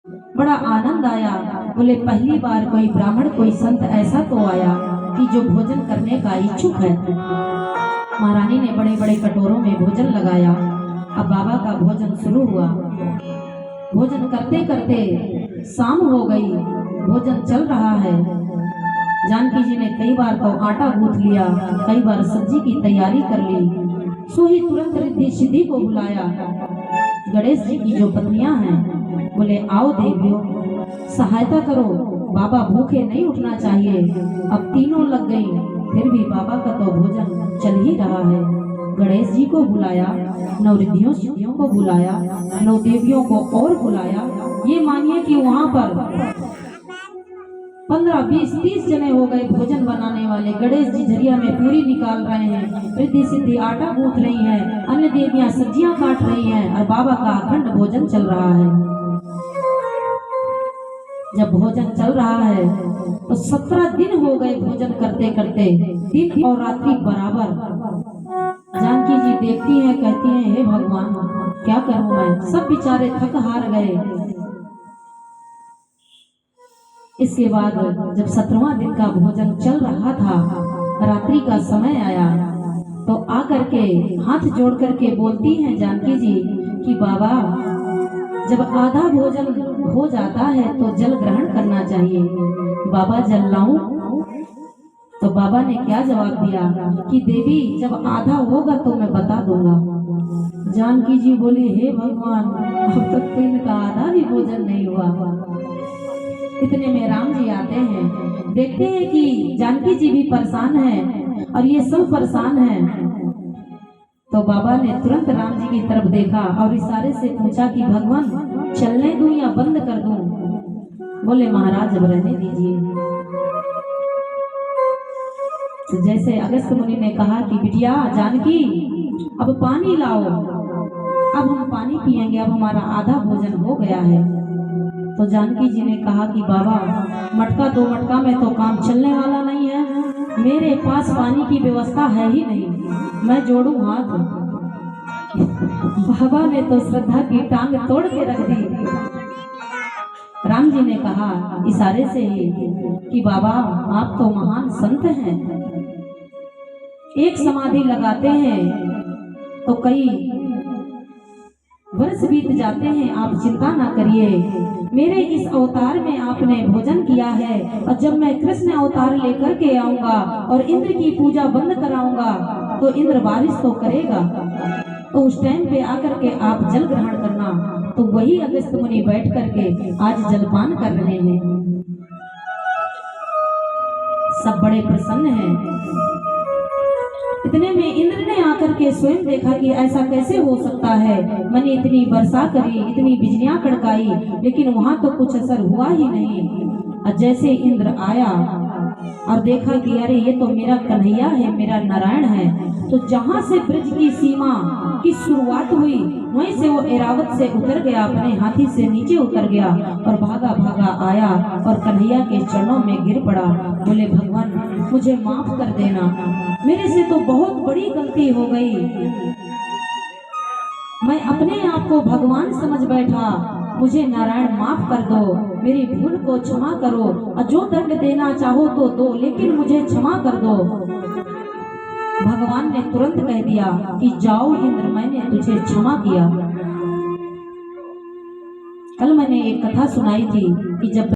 बड़ा आनंद आया। बोले पहली बार कोई ब्राह्मण कोई संत ऐसा तो आया कि जो भोजन करने का इच्छुक है। महारानी ने बड़े बड़े कटोरों में भोजन लगाया। अब बाबा का भोजन शुरू हुआ। भोजन करते करते शाम हो गई, भोजन चल रहा है। जानकी जी ने कई बार तो आटा गूंथ लिया, कई बार सब्जी की तैयारी कर ली। सो ही तुरंत रिद्धि सिद्धि को बुलाया। गणेश जी की जो पत्नियां हैं बोले आओ देवियों सहायता करो, बाबा भूखे नहीं उठना चाहिए। अब तीनों लग गई, फिर भी बाबा का तो भोजन चल ही रहा है। गणेश जी को बुलाया, नौ रिद्धियों सिद्धियों को बुलाया, नौ देवियों को और बुलाया। ये मानिए कि वहां पर 15, 20, 30 जने हो गए भोजन बनाने वाले। गणेश जी झरिया में पूरी निकाल रहे हैं, रिद्धि सिद्धि आटा गूंथ रही हैं, अन्य देवियां सब्जियां काट रही हैं और बाबा का अखंड भोजन चल रहा है। जब भोजन चल रहा है तो 17 दिन हो गए भोजन करते करते, दिन और रात्रि बराबर। जानकी जी देखती हैं, कहती हैं हे भगवान क्या करूं मैं, सब बेचारे थक हार गए। इसके बाद जब 17वां दिन का भोजन चल रहा था, रात्रि का समय आया तो आकर के हाथ जोड़ करके बोलती हैं जानकी जी कि बाबा जब आधा भोजन हो जाता है तो जल ग्रहण करना चाहिए, बाबा जल लाऊं? तो बाबा ने क्या जवाब दिया कि देवी जब आधा होगा तो मैं बता दूंगा। जानकी जी बोली हे भगवान अब तक तो इनका आधा भी भोजन नहीं हुआ। इतने में राम जी आते हैं, देखते हैं कि जानकी जी भी परेशान हैं और ये सब परेशान हैं। तो बाबा ने तुरंत राम जी की तरफ देखा और इशारे से पूछा कि भगवान चलने दूं या बंद कर दूं? बोले महाराज अब रहने दीजिए। तो जैसे अगस्त मुनि ने कहा कि बिटिया जानकी अब पानी लाओ, अब हम पानी पिएंगे, अब हमारा आधा भोजन हो गया है। तो जानकी जी ने कहा कि बाबा मटका 2 मटका में तो काम चलने वाला नहीं है, मेरे पास पानी की व्यवस्था है ही नहीं, मैं जोड़ूं हाथ? बाबा ने तो श्रद्धा की टांग तोड़ के रख दी। राम जी ने कहा इशारे से ही कि बाबा आप तो महान संत हैं, एक समाधि लगाते हैं तो कई वर्ष बीत जाते हैं, आप चिंता ना करिए। मेरे इस अवतार में आपने भोजन किया है और जब मैं कृष्ण अवतार लेकर के आऊंगा और इंद्र की पूजा बंद कराऊंगा तो इंद्र बारिश तो करेगा, तो उस टाइम पे आकर के आप जल ग्रहण करना। तो वही अगस्त मुनि बैठ करके आज जलपान कर रहे हैं। सब बड़े प्रसन्न हैं। इतने में इंद्र ने आकर के स्वयं देखा कि ऐसा कैसे हो सकता है, मैंने इतनी वर्षा करी, इतनी बिजलियां कड़काई, लेकिन वहां तो कुछ असर हुआ ही नहीं। और जैसे इंद्र आया और देखा कि अरे ये तो मेरा कन्हैया है, मेरा नारायण है, तो जहां से ब्रज की सीमा की शुरुआत हुई वहीं से वो ऐरावत से उतर गया, अपने हाथी से नीचे उतर गया और भागा भागा आया और कन्हैया के चरणों में गिर पड़ा। बोले भगवान मुझे माफ कर देना, मेरे से तो बहुत बड़ी गलती हो गई, मैं अपने आप को भगवान समझ बैठा, मुझे नारायण माफ कर दो, मेरी भूल को क्षमा करो और जो दंड देना चाहो तो दो, लेकिन मुझे क्षमा कर दो। भगवान ने तुरंत कह दिया कि जाओ इंद्र मैंने तुझे क्षमा किया। कल मैंने एक कथा सुनाई थी कि जब